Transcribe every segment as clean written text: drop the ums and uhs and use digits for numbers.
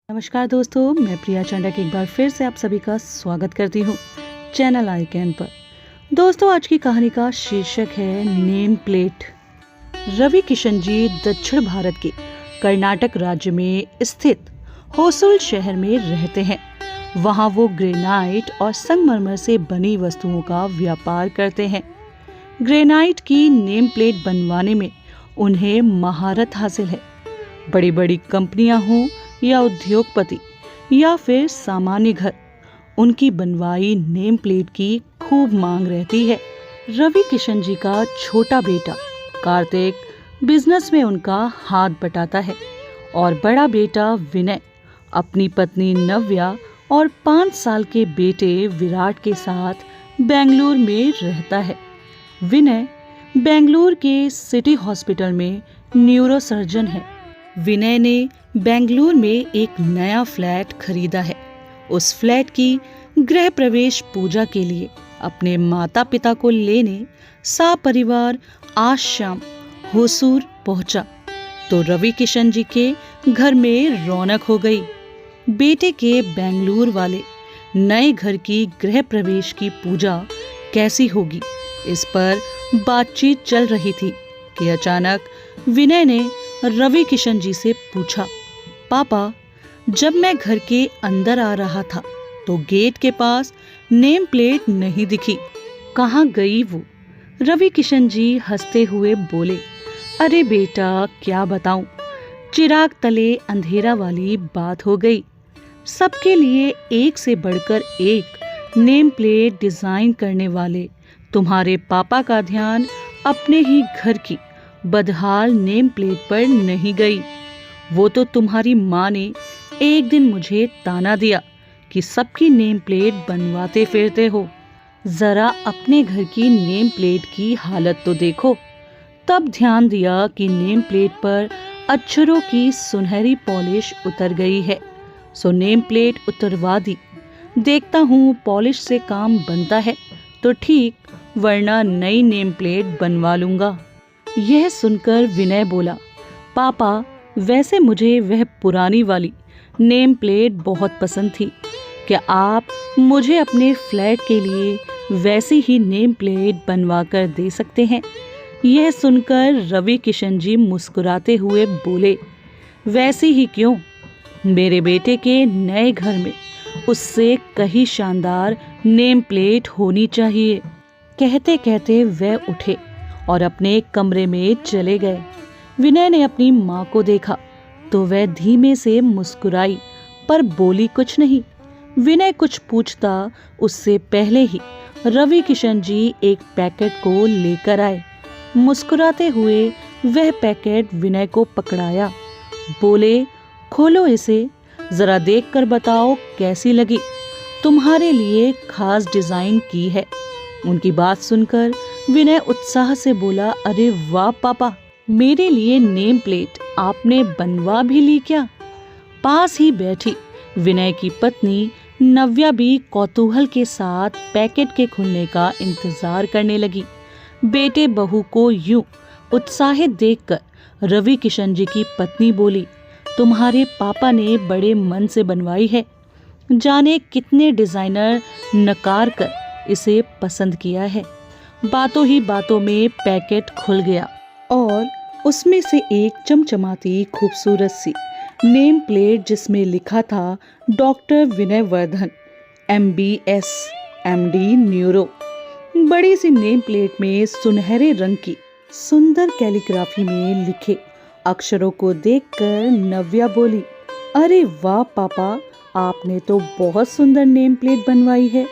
नमस्कार दोस्तों, मैं प्रिया चंडक एक बार फिर से आप सभी का स्वागत करती हूँ चैनल आई कैन पर। दोस्तों, आज की कहानी का शीर्षक है नेम प्लेट। रवि किशन जी दक्षिण भारत के कर्नाटक राज्य में स्थित होसुल शहर में रहते हैं। वहाँ वो ग्रेनाइट और संगमरमर से बनी वस्तुओं का व्यापार करते हैं। ग्रेनाइट की नेम प्लेट बनवाने में उन्हें महारत हासिल है। बड़ी बड़ी कंपनियां हों या उद्योगपति या फिर सामान्य घर, उनकी बनवाई नेम प्लेट की खूब मांग रहती है। रवि किशन जी का छोटा बेटा कार्तिक बिजनेस में उनका हाथ बटाता है और बड़ा बेटा विनय अपनी पत्नी नव्या और 5 साल के बेटे विराट के साथ बेंगलुरु में रहता है। विनय बेंगलुरु के सिटी हॉस्पिटल में न्यूरो सर्जन है। विनय ने बेंगलुरु में एक नया फ्लैट खरीदा है। उस फ्लैट की गृह प्रवेश पूजा के लिए अपने माता पिता को लेने सपरिवार आज शाम होसूर पहुंचा तो रवि किशन जी के घर में रौनक हो गई। बेटे के बेंगलुरु वाले नए घर की गृह प्रवेश की पूजा कैसी होगी, इस पर बातचीत चल रही थी कि अचानक विनय ने रवि किशन जी से पूछा, पापा, जब मैं घर के अंदर आ रहा था तो गेट के पास नेम प्लेट नहीं दिखी, कहाँ गई वो? रवि किशन जी हंसते हुए बोले, अरे बेटा, क्या बताऊं, चिराग तले अंधेरा वाली बात हो गई। सबके लिए एक से बढ़कर एक नेम प्लेट डिजाइन करने वाले तुम्हारे पापा का ध्यान अपने ही घर की बदहाल नेम प्लेट पर नहीं गई। वो तो तुम्हारी माँ ने एक दिन मुझे ताना दिया कि सबकी नेम प्लेट बनवाते फिरते हो, जरा अपने घर की नेम प्लेट की हालत तो देखो। तब ध्यान दिया कि नेम प्लेट पर अक्षरों की सुनहरी पॉलिश उतर गई है, सो नेम प्लेट उतरवा दी। देखता हूँ पॉलिश से काम बनता है तो ठीक, वरना नई नेम प्लेट बनवा लूंगा। यह सुनकर विनय बोला, पापा, वैसे मुझे वह पुरानी वाली नेम प्लेट बहुत पसंद थी। क्या आप मुझे अपने फ्लैट के लिए वैसी ही नेम प्लेट बनवा कर दे सकते हैं? यह सुनकर रवि किशन जी मुस्कुराते हुए बोले, वैसी ही क्यों, मेरे बेटे के नए घर में उससे कहीं शानदार नेम प्लेट होनी चाहिए। कहते कहते वह उठे और अपने कमरे में चले गए। विनय ने अपनी माँ को देखा तो वह धीमे से मुस्कुराई पर बोली कुछ नहीं। विनय कुछ पूछता उससे पहले ही रवि किशन जी एक पैकेट को लेकर आए। मुस्कुराते हुए वह पैकेट विनय को पकड़ाया, बोले, खोलो इसे, जरा देखकर बताओ कैसी लगी, तुम्हारे लिए खास डिजाइन की है। उनकी बात सुनकर विनय उत्साह से बोला, अरे वाह पापा, मेरे लिए नेम प्लेट आपने बनवा भी ली क्या? पास ही बैठी विनय की पत्नी नव्या भी कौतूहल के साथ पैकेट के खुलने का इंतजार करने लगी। बेटे बहू को यूं उत्साहित देखकर रवि किशन जी की पत्नी बोली, तुम्हारे पापा ने बड़े मन से बनवाई है, जाने कितने डिजाइनर नकार कर इसे पसंद किया है। बातों ही बातों में पैकेट खुल गया और उसमें से एक चमचमाती खूबसूरत सी नेम प्लेट जिसमें लिखा था डॉक्टर विनय वर्धन, MBS MD न्यूरो। बड़ी सी नेम प्लेट में सुनहरे रंग की सुंदर कैलीग्राफी में लिखे अक्षरों को देखकर नव्या बोली, अरे वाह पापा, आपने तो बहुत सुंदर नेम प्लेट बनवाई है।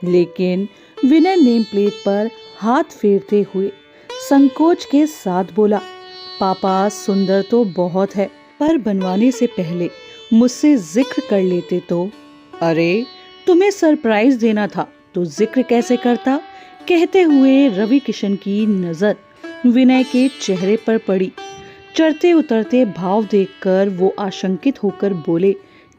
लेकिन विनय नेम प्लेट पर हाथ फेरते हुए संकोच के साथ बोला, पापा, सुंदर तो बहुत है, पर बनवाने से पहले मुझसे जिक्र कर लेते तो। अरे, तुम्हें सरप्राइज देना था तो जिक्र कैसे करता? कहते हुए रवि किशन की नजर विनय के चेहरे पर पड़ी। चढ़ते उतरते भाव देखकर वो आशंकित होकर बोले,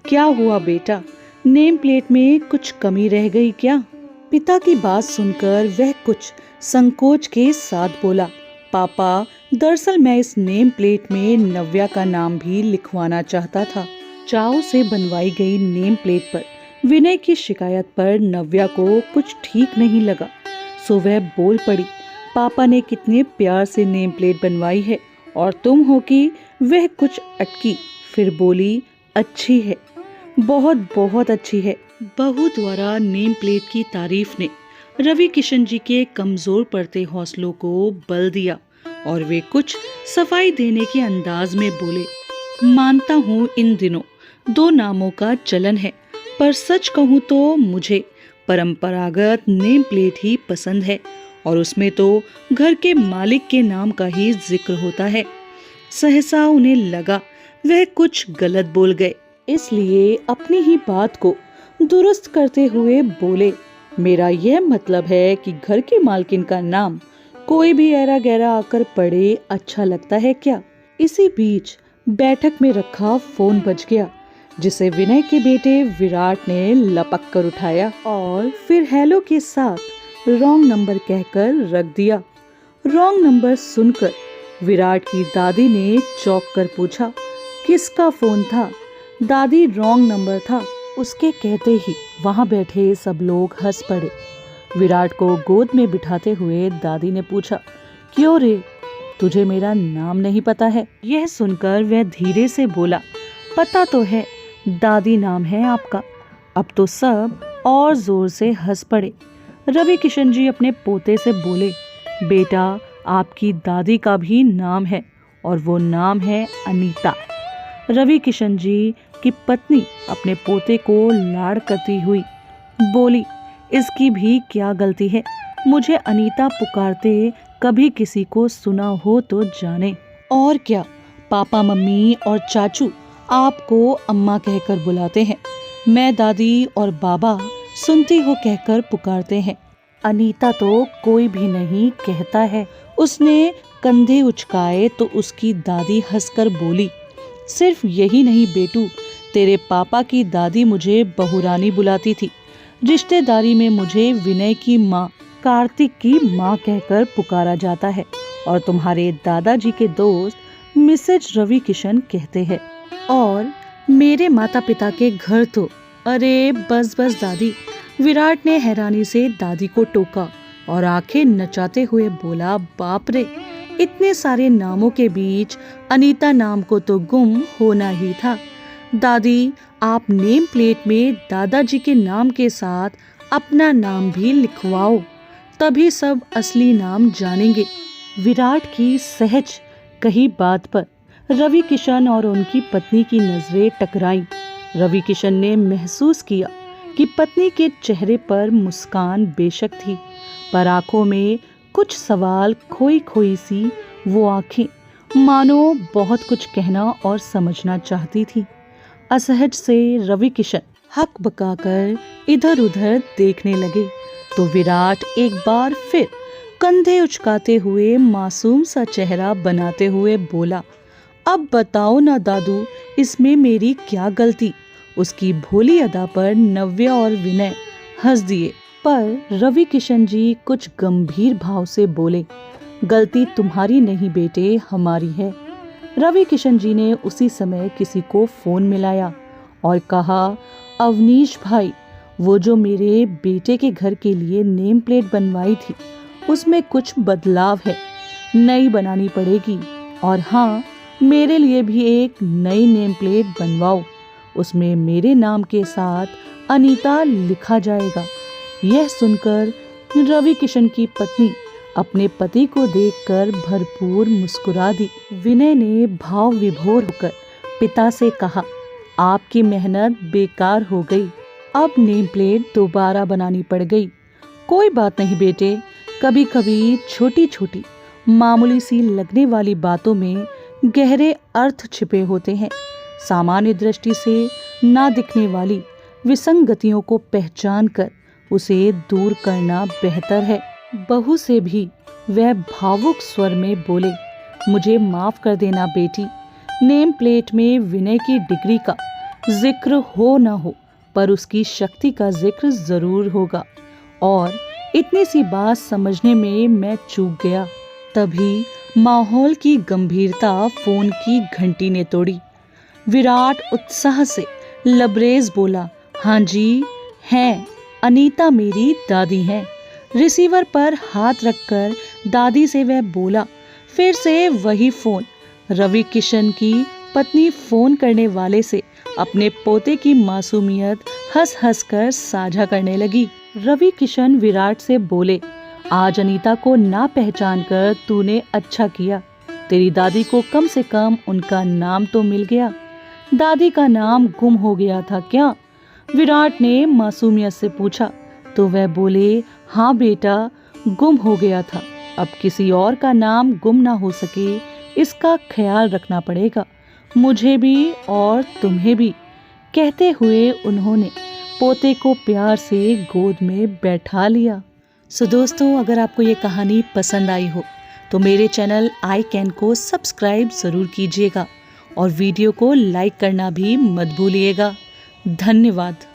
क्या हुआ बेटा, नेम प्लेट में कुछ कमी रह गई क्या? पिता की बात सुनकर वह कुछ संकोच के साथ बोला, पापा, दरअसल मैं इस नेम प्लेट में नव्या का नाम भी लिखवाना चाहता था। चाव से बनवाई गई नेम प्लेट पर विनय की शिकायत पर नव्या को कुछ ठीक नहीं लगा, सो वह बोल पड़ी, पापा ने कितने प्यार से नेम प्लेट बनवाई है और तुम हो कि वह कुछ अटकी, फिर बोली अच्छी है, बहुत बहुत अच्छी है। बहू द्वारा नेम प्लेट की तारीफ ने रवि किशन जी के कमजोर पड़ते हौसलों को बल दिया और वे कुछ सफाई देने के अंदाज में बोले, मानता हूँ इन दिनों 2 नामों का चलन है, पर सच कहूँ तो मुझे परंपरागत नेम प्लेट ही पसंद है और उसमें तो घर के मालिक के नाम का ही जिक्र होता है। सहसा उन्हें लगा वह कुछ गलत बोल गए, इसलिए अपनी ही बात को दुरुस्त करते हुए बोले, मेरा यह मतलब है कि घर की मालकिन का नाम कोई भी ऐरा गैरा आकर पड़े अच्छा लगता है क्या। इसी बीच बैठक में रखा फोन बज गया, जिसे विनय के बेटे विराट ने लपक कर उठाया और फिर हेलो के साथ रॉन्ग नंबर कहकर रख दिया। रॉन्ग नंबर सुनकर विराट की दादी ने चौंक कर पूछा, किसका फोन था? दादी रॉन्ग नंबर था, उसके कहते ही वहां बैठे सब लोग हंस पड़े। विराट को गोद में बिठाते हुए दादी ने पूछा, क्यों रे, तुझे मेरा नाम नहीं पता है? यह सुनकर वह धीरे से बोला, पता तो है दादी नाम है आपका। अब तो सब और जोर से हंस पड़े। रवि किशन जी अपने पोते से बोले, बेटा आपकी दादी का भी नाम है और वो नाम है अनीता। रवि किशन जी की पत्नी अपने पोते को लाड़ करती हुई बोली, इसकी भी क्या गलती है, मुझे अनीता पुकारते कभी किसी को सुना हो तो जाने। और क्या, पापा मम्मी और चाचू आपको अम्मा कहकर बुलाते हैं, मैं दादी और बाबा सुनती हो कहकर पुकारते हैं। अनीता तो कोई भी नहीं कहता है। उसने कंधे उचकाए तो उसकी दादी हंसकर बोली, सिर्फ यही नहीं बेटू, तेरे पापा की दादी मुझे बहुरानी बुलाती थी। रिश्तेदारी में मुझे विनय की माँ, कार्तिक की माँ कहकर पुकारा जाता है और तुम्हारे दादाजी के दोस्त मिसेज रवि किशन कहते हैं। और मेरे माता पिता के घर तो, अरे बस बस दादी, विराट ने हैरानी से दादी को टोका और आंखें नचाते हुए बोला, बाप रे, इतने सारे नामों के बीच अनीता नाम को तो गुम होना ही था। दादी, आप नेम प्लेट में दादाजी के नाम के साथ अपना नाम भी लिखवाओ, तभी सब असली नाम जानेंगे। विराट की सहज कही बात पर रवि किशन और उनकी पत्नी की नजरें टकराईं। रवि किशन ने महसूस किया कि पत्नी के चेहरे पर मुस्कान बेशक थी, पर आंखों में कुछ सवाल खोई खोई सी वो आंखें मानो बहुत कुछ कहना और समझना चाहती थी। असहज से रवि किशन हक बकाकर इधर उधर देखने लगे तो विराट एक बार फिर कंधे उचकाते हुए मासूम सा चेहरा बनाते हुए बोला, अब बताओ ना दादू, इसमें मेरी क्या गलती? उसकी भोली अदा पर नव्या और विनय हंस दिए, पर रवि किशन जी कुछ गंभीर भाव से बोले, गलती तुम्हारी नहीं बेटे, हमारी है। रवि किशन जी ने उसी समय किसी को फोन मिलाया और कहा, अवनीश भाई, वो जो मेरे बेटे के घर के लिए नेम प्लेट बनवाई थी उसमें कुछ बदलाव है, नई बनानी पड़ेगी। और हाँ, मेरे लिए भी एक नई नेम प्लेट बनवाओ, उसमें मेरे नाम के साथ अनीता लिखा जाएगा। यह सुनकर रवि किशन की पत्नी अपने पति को देखकर भरपूर मुस्कुरा दी। विनय ने भाव विभोर होकर पिता से कहा, आपकी मेहनत बेकार हो गई, अब नेम प्लेट दोबारा बनानी पड़ गई। कोई बात नहीं बेटे, कभी कभी छोटी छोटी मामूली सी लगने वाली बातों में गहरे अर्थ छिपे होते हैं। सामान्य दृष्टि से ना दिखने वाली विसंगतियों को पहचान कर उसे दूर करना बेहतर है। बहू से भी वह भावुक स्वर में बोले, मुझे माफ कर देना बेटी, नेम प्लेट में विनय की डिग्री का जिक्र हो ना हो, पर उसकी शक्ति का जिक्र जरूर होगा। और इतनी सी बात समझने में मैं चूक गया। तभी माहौल की गंभीरता फोन की घंटी ने तोड़ी। विराट उत्साह से लबरेज बोला, हाँ जी हैं, अनीता मेरी दादी हैं। रिसीवर पर हाथ रखकर दादी से वह बोला। फिर से वही फोन। रवि किशन की पत्नी फोन करने वाले से अपने पोते की मासूमियत हंस हंस कर साझा करने लगी। रवि किशन विराट से बोले, आज अनीता को ना पहचान कर तूने अच्छा किया। तेरी दादी को कम से कम उनका नाम तो मिल गया। दादी का नाम गुम हो गया था क्या? विराट ने मासूमियत से पूछा तो वह बोले, हाँ बेटा, गुम हो गया था। अब किसी और का नाम गुम ना हो सके, इसका ख्याल रखना पड़ेगा, मुझे भी और तुम्हें भी। कहते हुए उन्होंने पोते को प्यार से गोद में बैठा लिया। सो दोस्तों, अगर आपको ये कहानी पसंद आई हो तो मेरे चैनल आई कैन को सब्सक्राइब ज़रूर कीजिएगा और वीडियो को लाइक करना भी मत भूलिएगा। धन्यवाद।